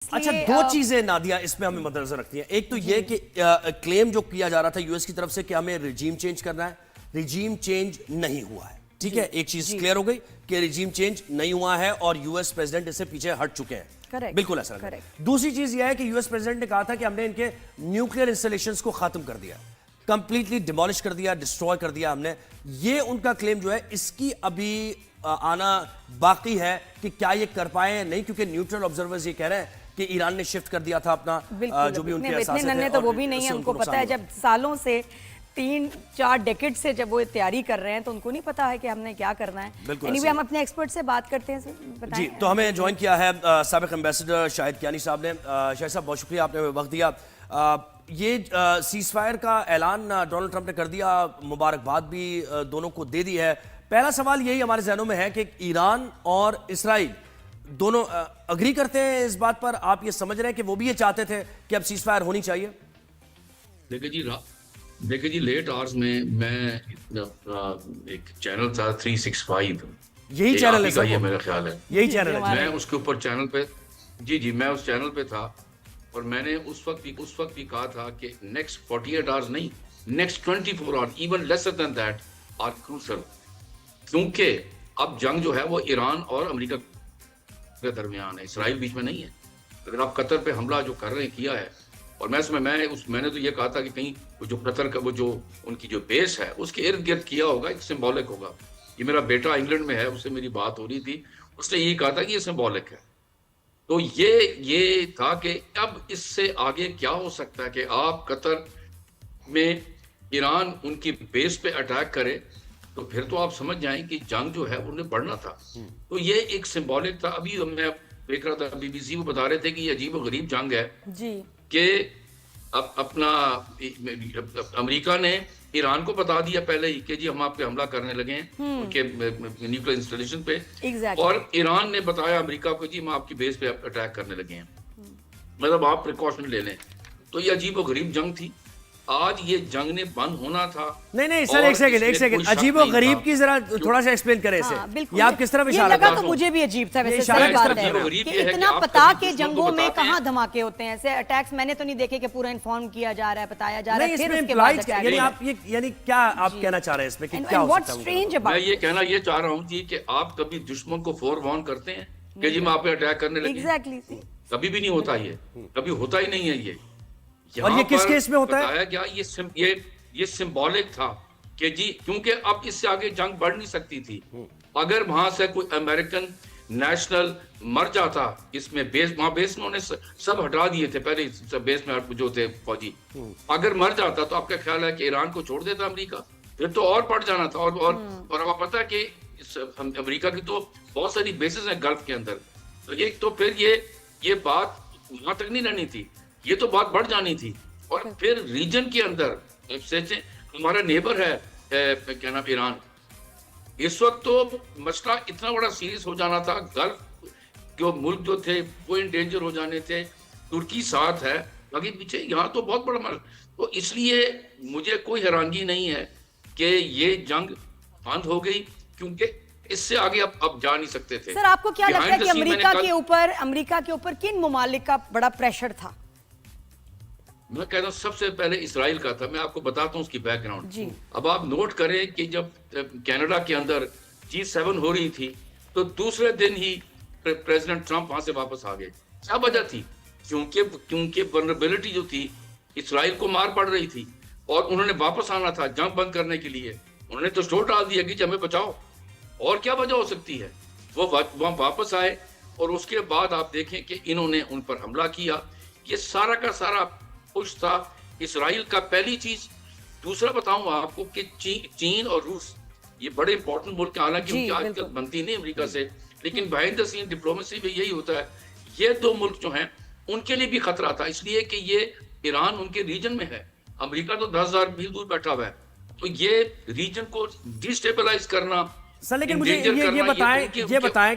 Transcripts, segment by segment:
اچھا دو چیزیں نادیہ اس میں ہمیں مدنظر رکھتی ہیں. ایک تو یہ کہ کلیم جو کیا جا رہا تھا یو ایس کی طرف سے کہ ہمیں رجیم چینج کرنا ہے, رجیم چینج نہیں ہوا ہے. ٹھیک ہے, ایک چیز کلیئر ہو گئی کہ رجیم چینج نہیں ہوا ہے اور یو ایس پریزیڈنٹ اس سے پیچھے ہٹ چکے ہیں. بالکل ایسا لگا. دوسری چیز یہ ہے کہ یو ایس پریزیڈنٹ نے کہا تھا کہ ہم نے ان کے نیوکلیئر انسٹالیشنز کو ختم کر دیا, کمپلیٹلی ڈیمولش کر دیا, ڈسٹروائے کر دیا ہم نے. یہ ان کا کلیم جو ہے اس کی ابھی آنا باقی ہے کہ کیا یہ کر پائے نہیں, کیونکہ نیوٹرل آبزرورز یہ کہہ رہے ہیں کہ ایران نے شفٹ کر دیا تھا اپنا جو بھی ان کے اساسے تھے. تو وہ بھی نہیں ہے, ان کو پتا ہے جب سالوں سے 3-4 ڈیکڈ سے جب وہ تیاری کر رہے ہیں تو ان کو نہیں پتا ہے کہ ہم نے کیا کرنا ہے. اینی وے ہم اپنے ایکسپرٹ سے بات کرتے ہیں. جی تو ہمیں جوائن کیا ہے سابق ایمبیسڈر شاہد کیانی صاحب نے. شاہد صاحب بہت شکریہ آپ نے وقت دیا. یہ سیز فائر کا اعلان ڈونلڈ ٹرمپ نے کر دیا, مبارکباد بھی دونوں کو دے دی ہے. پہلا سوال یہی ہمارے ذہنوں میں ہے کہ ایران اور اسرائیل دونوں اگری کرتے ہیں اس بات پر, آپ یہ سمجھ رہے ہیں کہ وہ بھی یہ چاہتے تھے کہ اب سیز فائر ہونی چاہیے؟ دیکھیں جی لیٹ آورز میں ایک چینل تھا 365, یہی چینل ہے یہ میرا خیال ہے, یہی چینل ہے. میں اس کے اوپر چینل پہ جی میں اس چینل پہ تھا اور میں نے اس وقت بھی کہا تھا کہ نیکسٹ 48 آورز نہیں, next 24 hours even lesser than that are crucial, کیونکہ اب جنگ جو ہے وہ ایران اور امریکہ کے درمیان ہے, اسرائیل بیچ میں نہیں ہے. اگر آپ قطر پہ حملہ جو کر رہے ہیں کیا ہے, اور میں نے تو یہ کہا تھا کہ کہیں جو قطر کا وہ جو ان کی جو بیس ہے اس کے ارد گرد کیا ہوگا, ایک سمبولک ہوگا. یہ میرا بیٹا انگلینڈ میں ہے, اس سے میری بات ہو رہی تھی, اس نے یہی کہا تھا کہ یہ سمبولک ہے. تو یہ تھا کہ اب اس سے آگے کیا ہو سکتا ہے کہ آپ قطر میں ایران ان کی بیس پہ اٹیک کرے, تو پھر تو آپ سمجھ جائیں کہ جنگ جو ہے انہیں بڑھنا تھا. تو یہ ایک سمبولک تھا. ابھی میں دیکھ رہا تھا بی بی سی کو بتا رہے تھے کہ یہ عجیب و غریب جنگ ہے کہ اب اپنا امریکہ نے ایران کو بتا دیا پہلے ہی کہ جی ہم آپ پہ حملہ کرنے لگے ہیں ان کے نیوکلیئر انسٹالیشن پہ, اور ایران نے بتایا امریکہ کو جی ہم آپ کی بیس پہ اٹیک کرنے لگے ہیں, مطلب آپ پریکاشن لے لیں. تو یہ عجیب و غریب جنگ تھی. آج یہ جنگ نے بند ہونا تھا. نہیں سر ایک سیکنڈ عجیب و غریب کی ذرا تھوڑا سا ایکسپلین کریں اسے. یہ آپ کس طرف اشارہ کر رہے ہیں؟ مجھے بھی عجیب تھا ویسے صحیح بات ہے کہ اتنا پتا کہ جنگوں میں کہاں دھماکے ہوتے ہیں, ایسے اٹیکس میں نے تو نہیں دیکھے کہ پورا انفارم کیا جا رہا ہے, بتایا جا رہا ہے, پھر اس کے بعد اٹیک. یعنی آپ یعنی کیا آپ کہنا چاہ رہے ہیں اس میں کہ کیا ہو سکتا ہے؟ میں یہ کہنا یہ چاہ رہا ہوں جی کہ آپ کبھی دشمن کو فور وارن کرتے ہیں کہ جی میں آپ پہ اٹیک کرنے لگے؟ کبھی بھی نہیں ہوتا, یہ کبھی ہوتا ہی نہیں ہے. اور یہ کس کیس میں ہوتا ہے کیا یہ سمبولک تھا کہ جی کیونکہ اب اس سے آگے جنگ بڑھ نہیں سکتی تھی. اگر وہاں سے کوئی امریکن نیشنل مر جاتا اس میں وہاں بیس میں انہوں نے سب ہٹا دیے تھے پہلے بیس میں جو تھے فوجی, اگر مر جاتا تو آپ کا خیال ہے کہ ایران کو چھوڑ دیتا امریکہ؟ پھر تو اور پڑ جانا تھا. اور آپ پتا کہ امریکہ کی تو بہت ساری بیسز ہیں گلف کے اندر, تو پھر یہ بات وہاں تک نہیں رہنی تھی, یہ تو بات بڑھ جانی تھی. اور پھر ریجن کے اندر ہمارا نیبر ہے کیا نام ایران, اس وقت تو مسئلہ اتنا بڑا سیریس ہو جانا تھا. گلف جو ملک جو تھے وہ انڈینجر ہو جانے تھے. ترکی ساتھ ہے, باقی پیچھے یہاں تو بہت بڑا مسئلہ. تو اس لیے مجھے کوئی حیرانگی نہیں ہے کہ یہ جنگ بند ہو گئی, کیونکہ اس سے آگے اب جا نہیں سکتے تھے. سر آپ کو کیا لگتا ہے کہ امریکہ کے اوپر کن ممالک کا بڑا پریشر تھا؟ میں کہتا ہوں سب سے پہلے اسرائیل کا تھا. میں آپ کو بتاتا ہوں اس کی بیک گراؤنڈ. اب آپ نوٹ کریں کہ جب کینیڈا کے اندر G7 ہو رہی تھی تو دوسرے دن ہی پریزیڈنٹ ٹرمپ وہاں سے واپس آ گئے. کیا وجہ تھی؟ کیونکہ ولنریبلٹی جو تھی اسرائیل کو مار پڑ رہی تھی اور انہوں نے واپس آنا تھا جنگ بند کرنے کے لیے. انہوں نے تو شور ڈال دیا کہ ہمیں بچاؤ. اور کیا وجہ ہو سکتی ہے؟ وہ وہاں واپس آئے اور اس کے بعد آپ دیکھیں کہ انہوں نے ان پر حملہ کیا. یہ سارا کا سارا پش تھا اسرائیل کا. پہلی چیز. دوسرا بتاؤں آپ کو کہ چین اور روس یہ بڑے امپورٹنٹ ملک ہیں, حالانکہ ان کی آج تک بنتی نہیں امریکہ سے, لیکن بہائنڈ دا سین ڈپلومیسی میں یہی ہوتا ہے. یہ دو ملک جو ہیں ان کے لیے بھی خطرہ تھا, اس لیے کہ یہ ایران ان کے ریجن میں ہے, امریکہ تو 10,000 میل دور بیٹھا ہوا ہے. تو یہ ریجن کو ڈیسٹیبلائز کرنا. سر لیکن مجھے یہ بتائیں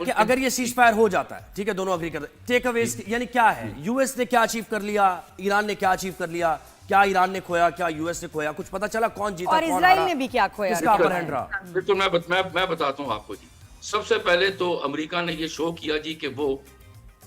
کہ اگر یہ سیز فائر ہو جاتا ہے, ٹھیک ہے دونوں اگری کرتے ہیں, ٹیک اویز یعنی کیا ہے؟ یو ایس نے کیا اچیو کر لیا, ایران نے کیا اچیو کر لیا, کیا ایران نے کھویا, کیا یو ایس نے کھویا, کچھ پتا چلا کون جیتا اور اسرائیل نے بھی کیا کھویا, کس کا اپر ہینڈ رہا؟ تو میں بتاتا ہوں آپ کو جی. سب سے پہلے تو امریکہ نے یہ شو کیا جی کہ وہ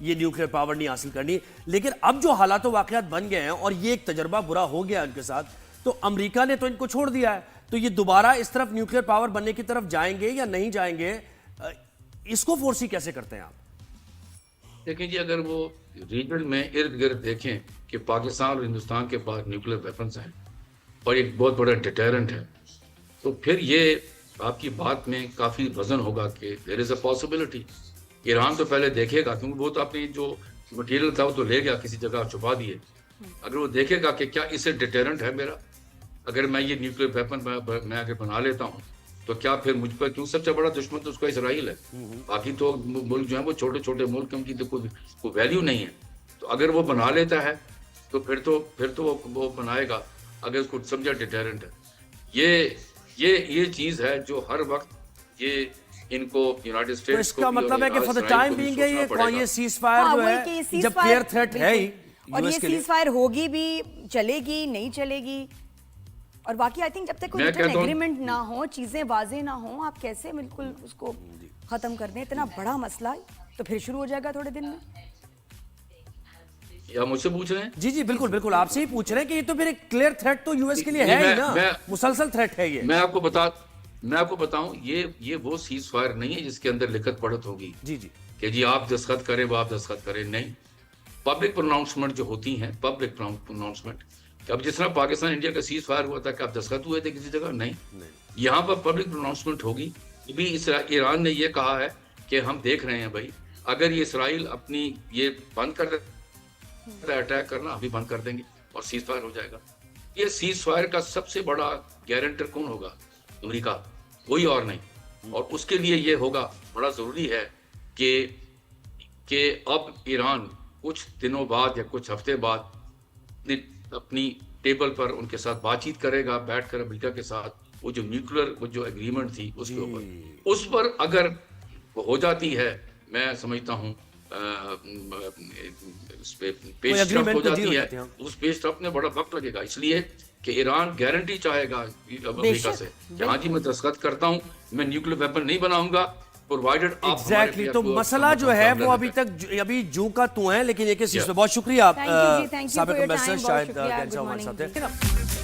یہ نیوکلیئر پاور نہیں حاصل کرنی. لیکن اب جو حالات و واقعات بن گئے ہیں اور یہ ایک تجربہ برا ہو گیا ان کے ساتھ, تو امریکہ نے تو ان کو چھوڑ دیا ہے, تو یہ دوبارہ اس طرف نیوکلیئر پاور بننے کی طرف جائیں گے یا نہیں جائیں گے, اس کو فورسی کیسے کرتے ہیں آپ؟ دیکھیں جی, اگر وہ ریجن میں ارد گرد دیکھیں کہ پاکستان اور ہندوستان کے پاس نیوکلیئر ویپنز ہیں اور ایک بہت بڑا ڈیٹرنٹ ہے, تو پھر یہ آپ کی بات میں کافی وزن ہوگا کہ دیر از اے پاسبلٹی. ایران تو پہلے دیکھے گا, کیونکہ وہ تو اپنی جو مٹیریل تھا وہ تو لے گیا کسی جگہ چھپا دیے. اگر وہ دیکھے گا کہ کیا اسے ڈیٹرنٹ ہے میرا, اگر میں یہ نیوکلیئر ویپن میں اگر بنا لیتا ہوں تو کیا پھر مجھ پر, کیوں سب سے بڑا دشمن تو اس کا اسرائیل ہے, باقی تو ملک جو ہیں وہ چھوٹے چھوٹے ملک ہیں, ان کی تو کوئی ویلیو نہیں ہے. تو اگر وہ بنا لیتا ہے تو پھر تو وہ بنائے گا اگر اس کو سمجھا ڈیٹرنٹ ہے. یہ چیز ہے جو ہر وقت یہ ان کو یونائٹڈ تو اسٹیٹس اس کا مطلب ہے کہ فار دا ٹائم بینگ یہ سیز فائر جو ہے جب کلیئر تھریٹ ہے ہی اور یہ سیز فائر ہوگی بھی, چلے گی نہیں چلے گی, اور باقی آئی تھنک جب تک کوئی ریٹرن ایگریمنٹ نہ ہو, چیزیں واضح نہ ہوں, آپ کیسے بالکل اس کو ختم کر دیں. اتنا بڑا مسئلہ تو پھر شروع ہو جائے گا تھوڑے دن میں. یا مجھ سے پوچھ رہے ہیں؟ جی جی بالکل بالکل آپ سے ہی پوچھ رہے ہیں کہ یہ تو پھر ایک کلیئر تھریٹ تو یو ایس کے لیے ہے ہی نا, مسلسل تھریٹ ہے یہ. میں آپ کو بتاؤں یہ وہ سیز فائر نہیں ہے جس کے اندر لکھت پڑھت ہوگی جی جی کہ جی آپ دستخط کریں وہ آپ دستخط کریں. نہیں, پبلک پروناؤنسمنٹ جو ہوتی ہیں, پبلک پروناؤنسمنٹ, اب جس طرح پاکستان انڈیا کا سیز فائر ہوا تھا کہ آپ دستخط ہوئے تھے کسی جگہ, نہیں, یہاں پر پبلک پروناؤنسمنٹ ہوگی. بھی ایران نے یہ کہا ہے کہ ہم دیکھ رہے ہیں بھائی, اگر یہ اسرائیل اپنی یہ بند کر اٹیک کرنا, ابھی بند کر دیں گے اور سیز فائر ہو جائے گا. یہ سیز فائر کا سب سے بڑا گارنٹر کون ہوگا؟ امریکہ, کوئی اور نہیں. اور اس کے لیے یہ ہوگا بڑا ضروری ہے کہ اب ایران کچھ دنوں بعد یا کچھ ہفتے بعد اپنی ٹیبل پر ان کے ساتھ بات چیت کرے گا, بیٹھ کر امریکہ کے ساتھ, وہ جو نیوکلیر وہ جو ایگریمنٹ تھی اس کے اوپر, اس پر اگر وہ ہو جاتی ہے, میں سمجھتا ہوں اس پہ پیش رفت ہو جاتی ہے, اس پیش رفت میں بڑا وقت لگے گا. اس لیے کہ ایران گارنٹی چاہے گا امریکہ سے کہ ہاں جی میں دستخط کرتا ہوں, میں نیوکلیئر ویپن نہیں بناؤں گا پرووائڈڈ آپ. ایگزیکٹلی, تو مسئلہ جو ہے وہ ابھی جو کا تو ہے, لیکن ایک چیز پہ بہت شکریہ آپ سابق امبیسڈر شاہد گینسا ہمارے ساتھ ہیں.